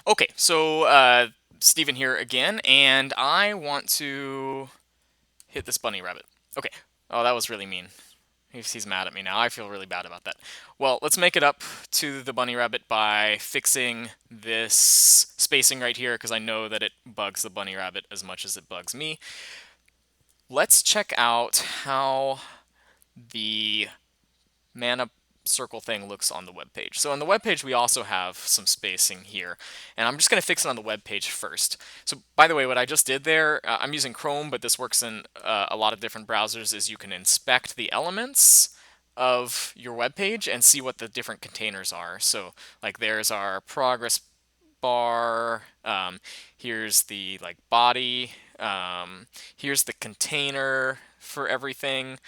Okay, so Steven here again, and I want to hit this bunny rabbit. Okay. Oh, that was really mean. He's mad at me now. I feel really bad about that. Well, let's make it up to the bunny rabbit by fixing this spacing right here, because I know that it bugs the bunny rabbit as much as it bugs me. Let's check out how the mana circle thing looks on the web page. So on the web page, we also have some spacing here, and I'm just going to fix it on the web page first. So by the way, what I just did there, I'm using Chrome, but this works in a lot of different browsers, is you can inspect the elements of your web page and see what the different containers are. So like there's our progress bar, here's the like body, here's the container for everything,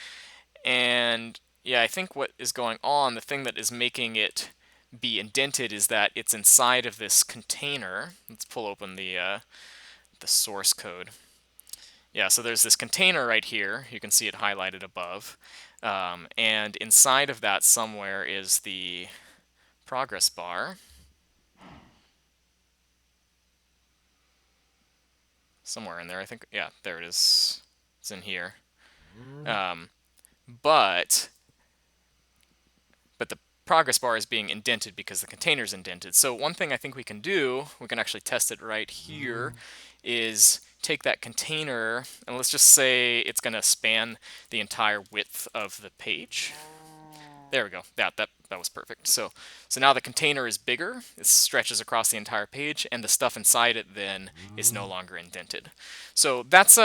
and yeah, I think what is going on, the thing that is making it be indented is that it's inside of this container. Let's pull open the source code. Yeah, so there's this container right here. You can see it highlighted above. And inside of that somewhere is the progress bar. Somewhere in there, I think. Yeah, there it is. It's in here. Um, but but the progress bar is being indented because the container is indented. So one thing I think we can do, we can actually test it right here, is take that container and let's just say it's going to span the entire width of the page. There we go. That was perfect. So now the container is bigger. It stretches across the entire page, and the stuff inside it then is no longer indented. So that's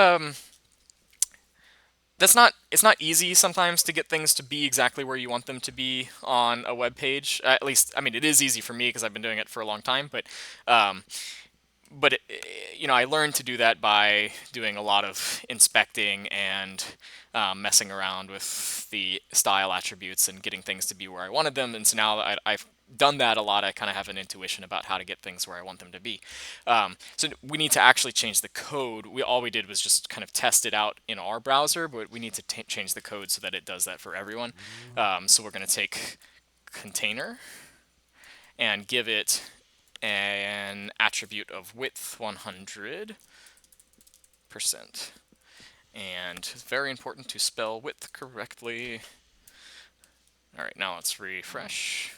not it's not easy sometimes to get things to be exactly where you want them to be on a web page. At least, I mean, it is easy for me because I've been doing it for a long time. Um, but I learned to do that by doing a lot of inspecting and messing around with the style attributes and getting things to be where I wanted them. And so now that I've done that a lot, I kind of have an intuition about how to get things where I want them to be. So we need to actually change the code. All we did was just kind of test it out in our browser, but we need to change the code so that it does that for everyone. So we're going to take container and give it an attribute of width 100%. And it's very important to spell width correctly. All right, now let's refresh.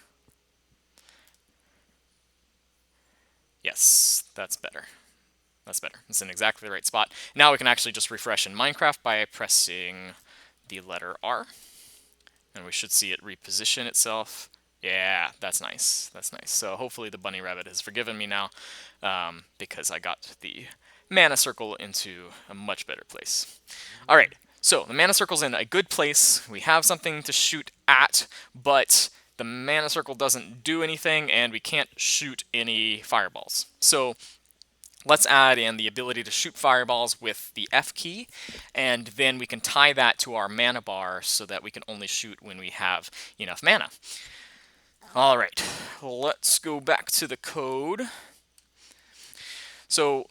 Yes, that's better. That's better. It's in exactly the right spot. Now we can actually just refresh in Minecraft by pressing the letter R. And we should see it reposition itself. Yeah, that's nice. That's nice. So hopefully the bunny rabbit has forgiven me now, because I got the mana circle into a much better place. All right, so the mana circle's in a good place. We have something to shoot at, but the mana circle doesn't do anything, and we can't shoot any fireballs. So let's add in the ability to shoot fireballs with the F key, and then we can tie that to our mana bar so that we can only shoot when we have enough mana. All right, let's go back to the code. So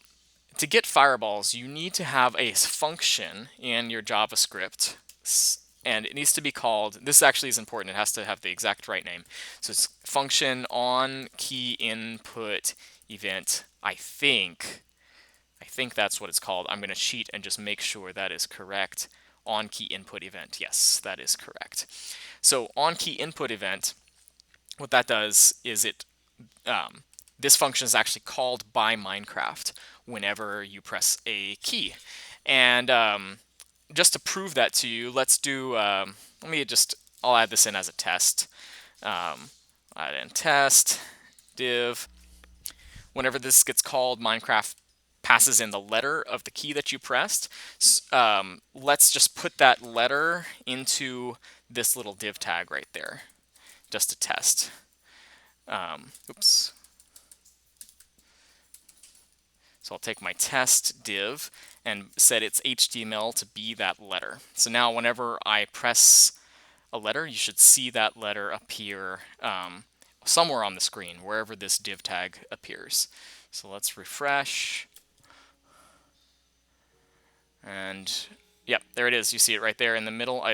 to get fireballs, you need to have a function in your JavaScript, and it needs to be called, this actually is important, it has to have the exact right name. So it's function on key input event, I think that's what it's called. I'm going to cheat and just make sure that is correct. On key input event, yes, that is correct. So on key input event, what that does is this function is actually called by Minecraft whenever you press a key. And just to prove that to you, let's do, I'll add this in as a test. Add in test, div. Whenever this gets called, Minecraft passes in the letter of the key that you pressed. Let's just put that letter into this little div tag right there, just to test. Oops. So I'll take my test div and set its HTML to be that letter. So now whenever I press a letter, you should see that letter appear somewhere on the screen, wherever this div tag appears. So let's refresh. And yeah, there it is. You see it right there in the middle.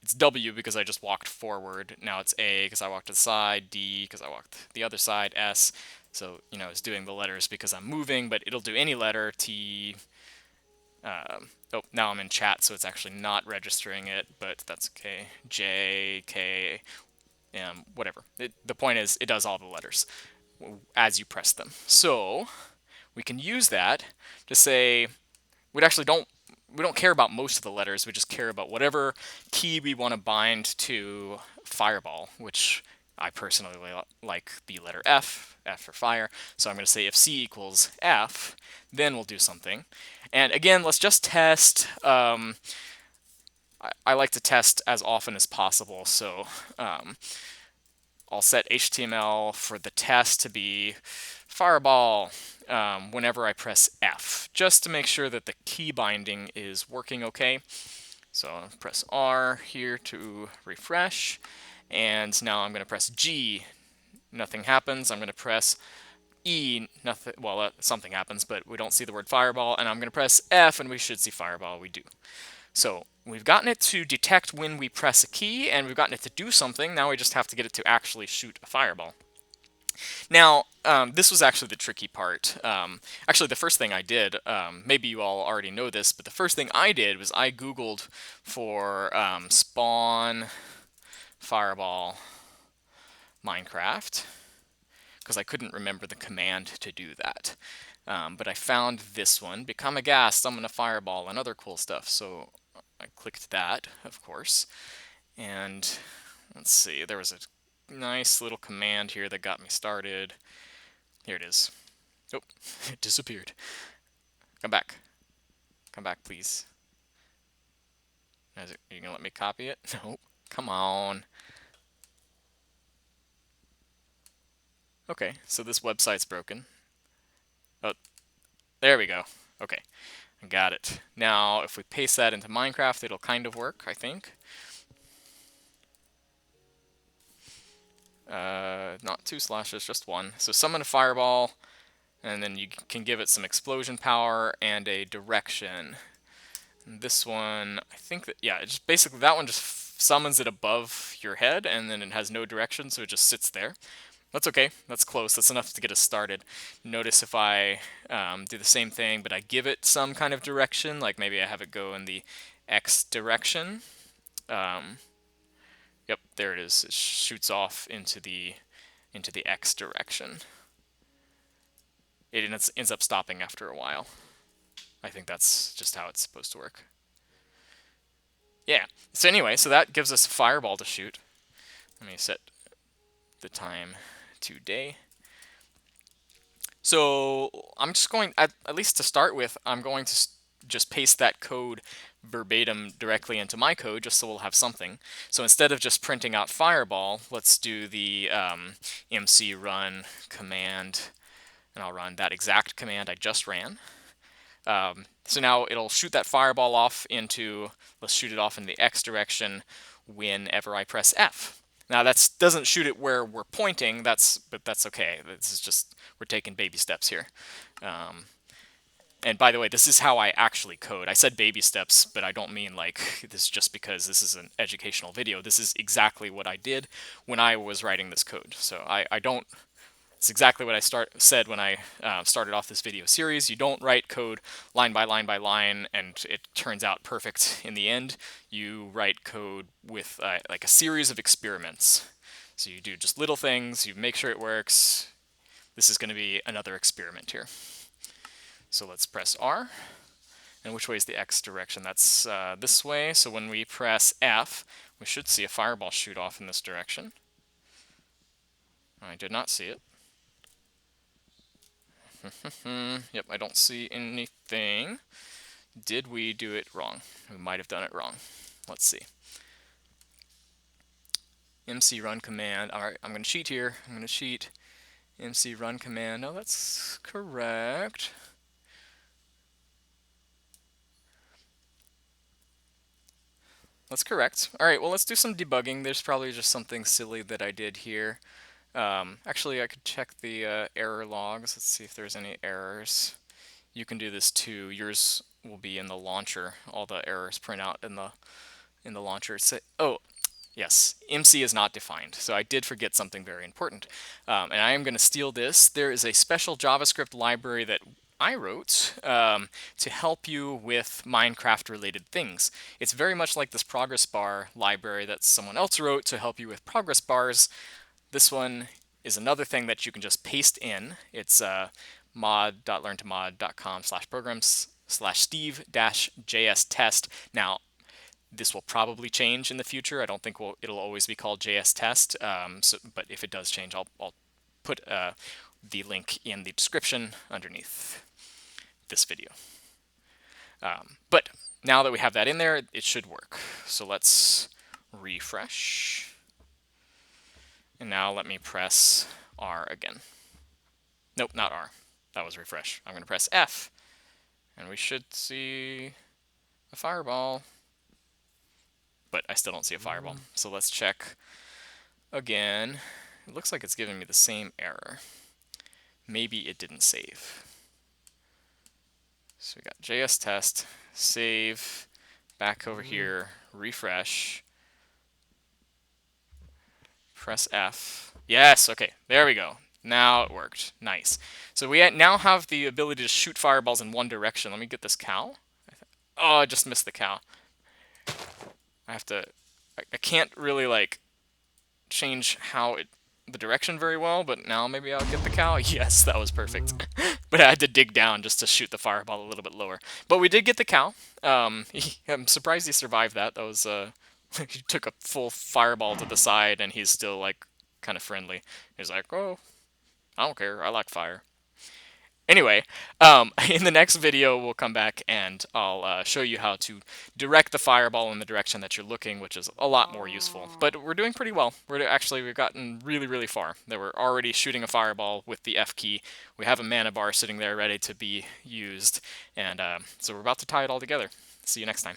It's W because I just walked forward. Now it's A because I walked to the side, D because I walked the other side, S. So, it's doing the letters because I'm moving, but it'll do any letter, T. Oh, now I'm in chat, so it's actually not registering it, but that's okay. J, K, whatever. The point is, it does all the letters as you press them. So we can use that to say we don't care about most of the letters. We just care about whatever key we want to bind to Fireball, which I personally like the letter F, F for fire. So I'm going to say if C equals F, then we'll do something. And again, let's just test. I like to test as often as possible. So I'll set HTML for the test to be Fireball whenever I press F, just to make sure that the key binding is working okay. So I'll press R here to refresh, and now I'm going to press G. Nothing happens. I'm going to press E. Nothing. Well, something happens, but we don't see the word Fireball. And I'm going to press F, and we should see Fireball. We do. So we've gotten it to detect when we press a key, and we've gotten it to do something. Now we just have to get it to actually shoot a fireball. Now, this was actually the tricky part. Actually, the first thing I did, maybe you all already know this, but the first thing I did was I Googled for spawn fireball Minecraft, because I couldn't remember the command to do that. But I found this one, become a gas, summon a fireball, and other cool stuff. So I clicked that, of course, and let's see, there was a nice little command here that got me started. Here it is. Oh, it disappeared. Come back. Come back, please. Are you gonna let me copy it? No. Come on. Okay, so this website's broken. Oh, there we go. Okay, I got it. Now, if we paste that into Minecraft, it'll kind of work, I think. Not 2 slashes, just 1. So summon a fireball, and then you can give it some explosion power and a direction. And this one, I think that, yeah, it's just basically that one just summons it above your head, and then it has no direction, so it just sits there. That's okay. That's close. That's enough to get us started. Notice if I do the same thing, but I give it some kind of direction, like maybe I have it go in the X direction. Yep, there it is. It shoots off into the X direction. It ends up stopping after a while. I think that's just how it's supposed to work. Yeah. So anyway, so that gives us a fireball to shoot. Let me set the time to day. So I'm just going, at least to start with, I'm going to just paste that code verbatim directly into my code, just so we'll have something. So instead of just printing out fireball, let's do the MC run command, and I'll run that exact command I just ran. So now it'll shoot that fireball off into, let's shoot it off in the X direction whenever I press F. Now that doesn't shoot it where we're pointing, but that's okay. This is just, we're taking baby steps here. And by the way, this is how I actually code. I said baby steps, but I don't mean like this just because this is an educational video. This is exactly what I did when I was writing this code. So I don't, it's exactly what I said when I started off this video series. You don't write code line by line by line and it turns out perfect in the end. You write code with like a series of experiments. So you do just little things, you make sure it works. This is going to be another experiment here. So let's press R. And which way is the X direction? That's this way. So when we press F, we should see a fireball shoot off in this direction. I did not see it. Yep, I don't see anything. Did we do it wrong? We might have done it wrong. Let's see. MC run command. All right, I'm going to cheat here. I'm going to cheat. MC run command. No, that's correct. That's correct. All right, well, let's do some debugging. There's probably just something silly that I did here. Actually, I could check the error logs. Let's see if there's any errors. You can do this too. Yours will be in the launcher. All the errors print out in the launcher. Oh, Yes, MC is not defined, so I did forget something very important. And I am going to steal this. There is a special JavaScript library that I wrote to help you with Minecraft-related things. It's very much like this progress bar library that someone else wrote to help you with progress bars. This one is another thing that you can just paste in. It's mod.learntomod.com/programs/steve-js-test. Now, this will probably change in the future. I don't think it'll always be called JS Test, but if it does change, I'll put the link in the description underneath this video. But now that we have that in there, it should work. So let's refresh. And now let me press R again. Nope, not R. That was refresh. I'm going to press F, and we should see a fireball. But I still don't see a fireball. So let's check again. It looks like it's giving me the same error. Maybe it didn't save. So we got JS test, save, back over here, refresh, press F. Yes, okay, there we go. Now it worked. Nice. So we now have the ability to shoot fireballs in one direction. Let me get this cow. Oh, I just missed the cow. I have to, I can't really like change the direction very well, but now maybe I'll get the cow. Yes, that was perfect. But I had to dig down just to shoot the fireball a little bit lower. But we did get the cow. I'm surprised he survived that. That was, he took a full fireball to the side and he's still like kind of friendly. He's like, oh, I don't care. I like fire. Anyway, in the next video, we'll come back and I'll show you how to direct the fireball in the direction that you're looking, which is a lot more useful. But we're doing pretty well. We've gotten really, really far. That we're already shooting a fireball with the F key. We have a mana bar sitting there ready to be used. And so we're about to tie it all together. See you next time.